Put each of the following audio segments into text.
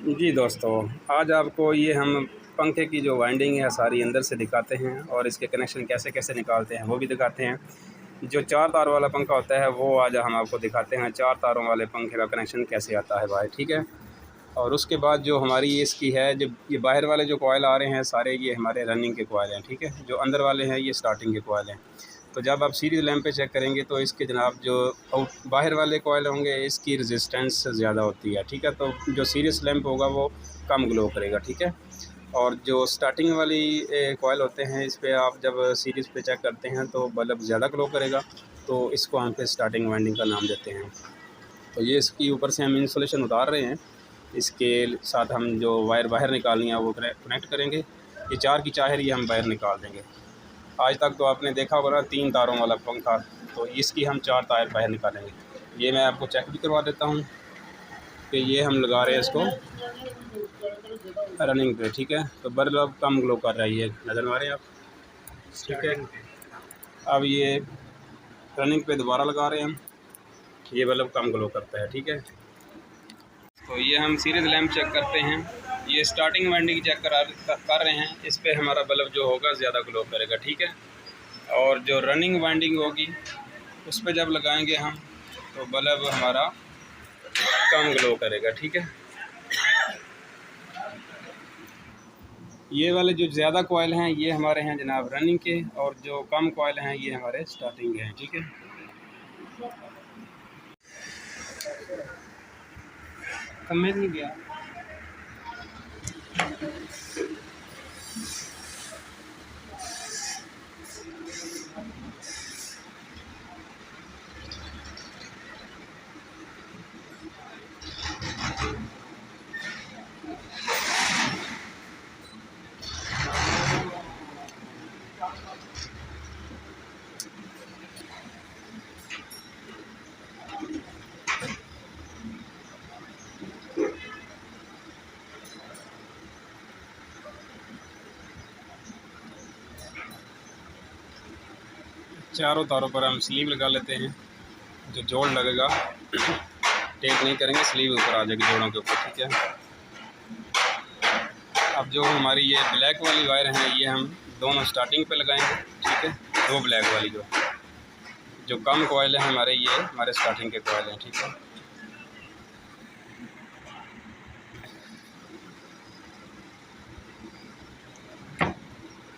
जी दोस्तों, आज आपको ये हम पंखे की जो वाइंडिंग है सारी अंदर से दिखाते हैं और इसके कनेक्शन कैसे कैसे निकालते हैं वो भी दिखाते हैं। जो 4 तार वाला पंखा होता है वो आज हम आपको दिखाते हैं 4 तारों वाले पंखे का कनेक्शन कैसे आता है बाहर, ठीक है। और उसके बाद जो हमारी इसकी है, जब ये बाहर वाले जो कॉइल आ रहे हैं सारे ये हमारे रनिंग के कॉइल हैं, ठीक है। जो अंदर वाले हैं ये स्टार्टिंग के कॉइल हैं। तो जब आप सीरीज़ लैंप पे चेक करेंगे तो इसके जनाब जो बाहर वाले कॉइल होंगे इसकी रेजिस्टेंस ज़्यादा होती है, ठीक है। तो जो सीरीज़ लैंप होगा वो कम ग्लो करेगा, ठीक है। और जो स्टार्टिंग वाली कॉइल होते हैं इस पर आप जब सीरीज़ पे चेक करते हैं तो बल्ब ज़्यादा ग्लो करेगा, तो इसको हम फिर स्टार्टिंग वाइंडिंग का नाम देते हैं। तो ये इसकी ऊपर से हम इंसुलेशन उतार रहे हैं, इसके साथ हम जो वायर बाहर निकालनी है वो कनेक्ट करेंगे। ये 4 की चाहें ये हम बाहर निकाल देंगे। आज तक तो आपने देखा होगा ना 3 तारों वाला पंखा, तो इसकी हम 4 तार बाहर निकालेंगे। ये मैं आपको चेक भी करवा देता हूँ कि ये हम लगा रहे हैं इसको रनिंग पे, ठीक है। तो बल्ब कम ग्लो कर रही है, नज़र मारें आप, ठीक है। अब ये रनिंग पे दोबारा लगा रहे हैं हम, ये बल्ब कम ग्लो करता है, ठीक है। तो ये हम सीरीज़ लैंप चेक करते हैं, ये स्टार्टिंग वाइंडिंग चेक कर रहे हैं, इस पे हमारा बल्ब जो होगा ज़्यादा ग्लो करेगा, ठीक है। और जो रनिंग वाइंडिंग होगी उस पे जब लगाएंगे हम तो बल्ब हमारा कम ग्लो करेगा, ठीक है। ये वाले जो ज़्यादा कॉइल हैं ये हमारे हैं जनाब रनिंग के, और जो कम कॉइल हैं ये हमारे स्टार्टिंग के हैं, ठीक है। समझ नहीं गया। चारों तारों पर हम स्लीव लगा लेते हैं, जो जोड़ लगेगा टेप नहीं करेंगे, स्लीव ऊपर आ जाएगी जोड़ों के ऊपर, ठीक है। अब जो हमारी ये ब्लैक वाली वायर हैं ये हम दोनों स्टार्टिंग पे लगाएंगे, ठीक है। 2 ब्लैक वाली जो कम कॉइल है हमारे, ये हमारे स्टार्टिंग के कॉइल हैं, ठीक है।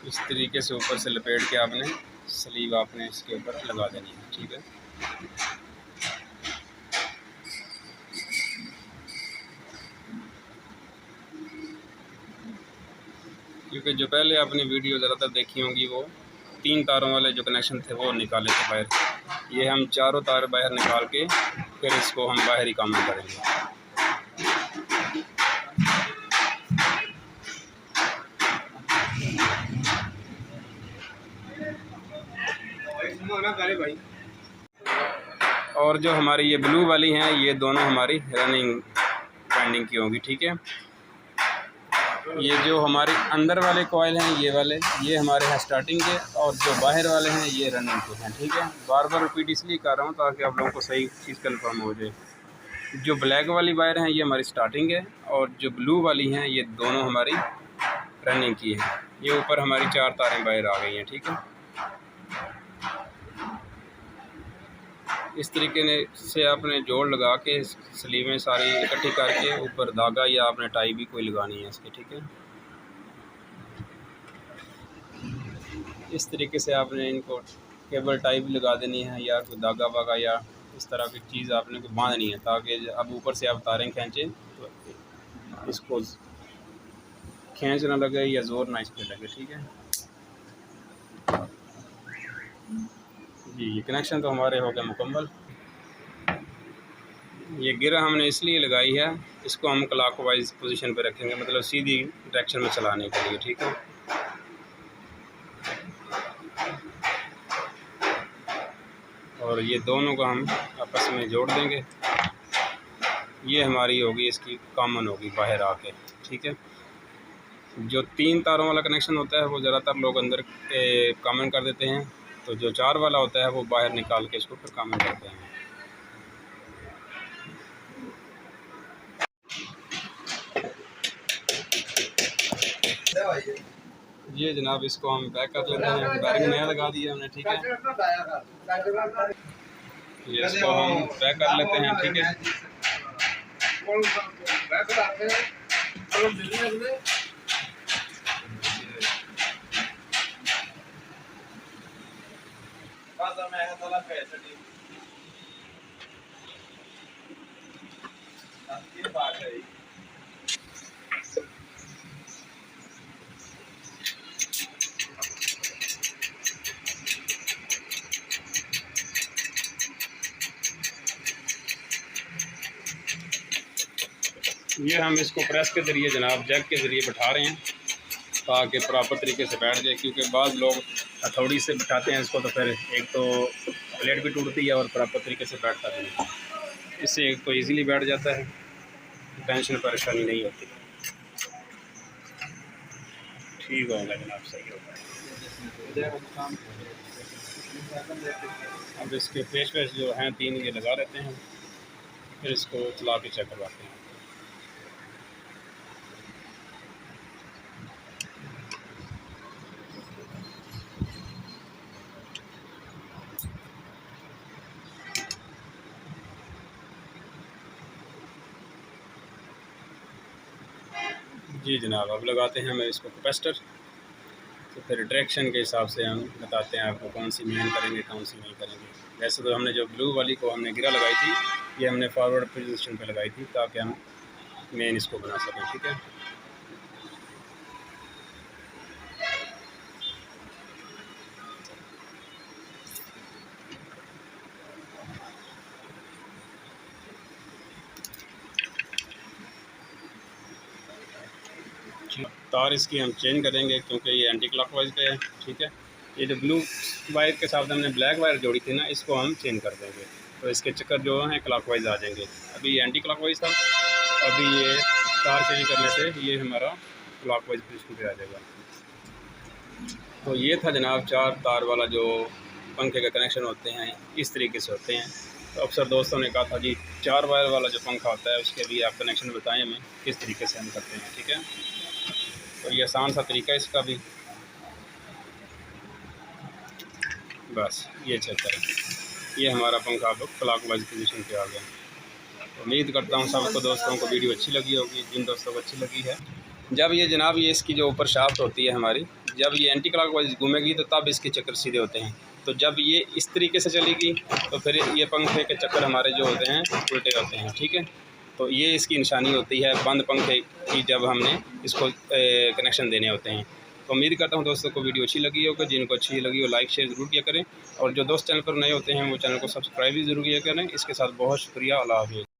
इस तरीके से ऊपर से लपेट के आपने स्लीव आपने इसके ऊपर लगा देनी है, ठीक है। क्योंकि जो पहले आपने वीडियो ज़्यादातर देखी होंगी वो 3 तारों वाले जो कनेक्शन थे वो निकाले थे बाहर। ये हम चारों तार बाहर निकाल के फिर इसको हम बाहर ही काम करेंगे। और जो हमारी ये ब्लू वाली हैं ये दोनों हमारी रनिंग वाइंडिंग की होंगी, ठीक है। ये जो हमारे अंदर वाले कॉइल हैं ये वाले, ये हमारे हैं स्टार्टिंग के, और जो बाहर वाले हैं ये रनिंग के हैं, ठीक है। बार बार रिपीट इसलिए कर रहा हूँ ताकि आप लोगों को सही चीज़ कन्फर्म हो जाए। जो ब्लैक वाली वायर हैं ये हमारी स्टार्टिंग है, और जो ब्लू वाली हैं ये दोनों हमारी रनिंग की हैं। ये ऊपर हमारी 4 तारें बाहर आ गई हैं, ठीक है। इस तरीके से आपने जोड़ लगा के स्लीवें सारी इकट्ठी करके ऊपर धागा या आपने टाई भी कोई लगानी है इसकी, ठीक है। इस तरीके से आपने इनको केबल टाई भी लगा देनी है, या कोई धागा वागा या इस तरह की चीज़ आपने को बांधनी है, ताकि अब ऊपर से आप तारें खींचें तो इसको खींच ना लगे या ज़ोर ना इस पर लगे, ठीक है जी। ये कनेक्शन तो हमारे हो गए मुकम्मल। ये गिरा हमने इसलिए लगाई है, इसको हम क्लॉकवाइज पोजीशन पे रखेंगे, मतलब सीधी डायरेक्शन में चलाने के लिए, ठीक है। और ये दोनों को हम आपस में जोड़ देंगे, ये हमारी होगी इसकी कॉमन होगी बाहर आके, ठीक है। जो 3 तारों वाला कनेक्शन होता है वो ज़्यादातर लोग अंदर कॉमन कर देते हैं, तो जो 4 वाला होता है वो बाहर निकाल के इसको फिर कॉमन करते हैं। ये जनाब इसको हम पैक कर लेते हैं, बैरिंग नया लगा दिया हमने, ठीक है। ये इसको हम पैक कर लेते हैं, ठीक है। ये हम इसको प्रेस के ज़रिए जनाब जैक के ज़रिए बैठा रहे हैं ताकि प्रॉपर तरीके से बैठ जाए, क्योंकि बाज़ लोग हथौड़ी से बैठाते हैं इसको तो फिर एक तो प्लेट भी टूटती है और प्रॉपर तरीके से बैठता नहीं है। इससे एक तो इजीली बैठ जाता है, टेंशन परेशानी नहीं होती। ठीक होगा जनाब, सही होगा। अब इसके पेश जो हैं 3 ये लगा लेते हैं, फिर इसको चला के चेक करवाते हैं। जी जनाब, अब लगाते हैं हमें इसको कैपेसिटर, तो फिर डायरेक्शन के हिसाब से हम बताते हैं आपको कौन सी मेन करेंगे कौन सी नहीं करेंगे। वैसे तो हमने जो ब्लू वाली को हमने गिरा लगाई थी, ये हमने फॉरवर्ड पोजीशन पे लगाई थी ताकि हम मेन इसको बना सकें, ठीक है। तार इसकी हम चेंज करेंगे क्योंकि ये एंटी क्लॉकवाइज पे है, ठीक है। ये जो ब्लू वायर के साथ हमने ब्लैक वायर जोड़ी थी ना, इसको हम चेंज कर देंगे, तो इसके चक्कर जो हैं क्लॉकवाइज आ जाएंगे। अभी ये एंटी क्लॉकवाइज था, अभी ये तार चेंज करने से ये हमारा क्लॉकवाइज पोजीशन पे आ जाएगा। तो ये था जनाब 4 तार वाला जो पंखे के कनेक्शन होते हैं, इस तरीके से होते हैं। तो अक्सर दोस्तों ने कहा था जी 4 वायर वाला जो पंखा होता है उसके भी आप कनेक्शन बताएं हमें किस तरीके से हम करते हैं, ठीक है। तो ये आसान सा तरीका है इसका भी, बस ये चलता है। ये हमारा पंखा अब क्लॉकवाइज पोजीशन पे आ गया। तो उम्मीद करता हूँ सबको दोस्तों को वीडियो अच्छी लगी होगी। जिन दोस्तों को अच्छी लगी है, जब ये जनाब ये इसकी जो ऊपर शाफ्ट होती है हमारी, जब ये एंटी क्लॉकवाइज घूमेगी तो तब इसके चक्कर सीधे होते हैं। तो जब ये इस तरीके से चलेगी तो फिर ये पंखे के चक्कर हमारे जो होते हैं उल्टे होते हैं, ठीक है। तो ये इसकी निशानी होती है बंद पंखे की जब हमने इसको कनेक्शन देने होते हैं। तो उम्मीद करता हूँ दोस्तों को वीडियो अच्छी लगी होगी। जिनको अच्छी लगी हो लाइक शेयर ज़रूर किया करें, और जो दोस्त चैनल पर नए होते हैं वो चैनल को सब्सक्राइब भी ज़रूर किया करें। इसके साथ बहुत शुक्रिया। अल्लाह हाफ़िज़।